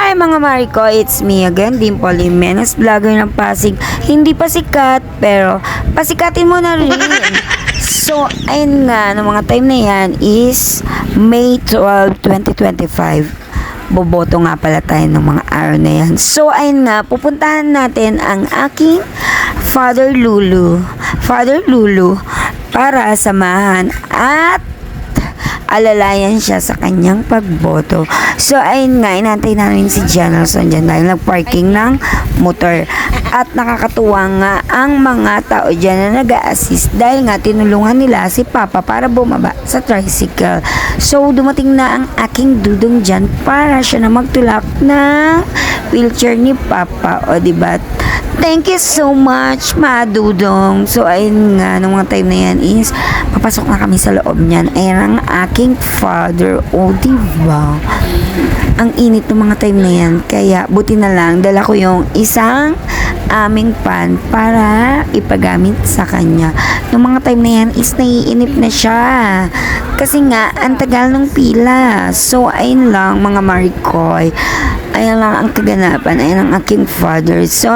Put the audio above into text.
Hi mga Mariko, it's me again, Dimple Jimenez, vlogger ng Pasig. Hindi pa sikat, pero pasikatin mo na rin. So, ayun nga, ng mga time na yan is May 12, 2025. Boboto nga pala tayo ng mga araw na yan. So, ayun nga, pupuntahan natin ang aking Father Lulu. Father Lulu, para samahan at alalayan siya sa kanyang pagboto. So, ayun nga, inantay namin si Janelson dyan dahil nag-parking ng motor. At nakakatuwa nga ang mga tao dyan na nag-a-assist dahil nga tinulungan nila si Papa para bumaba sa tricycle. So, dumating na ang aking dudong dyan para siya na magtulak ng wheelchair ni Papa. O, diba? Thank you so much, Madudong. So, ayun nga, nung mga time na yan is, papasok na kami sa loob niyan. Ayan ang aking father. O, diba? Ang init ng mga time na yan. Kaya, buti na lang, dala ko yung isang aming pan para ipagamit sa kanya. Nung mga time na yan is, naiinip na siya. Kasi nga, ang tagal ng pila. So, ayun lang, mga Marikoy. Ayan lang ang kaganapan. Ayan ang aking father. So,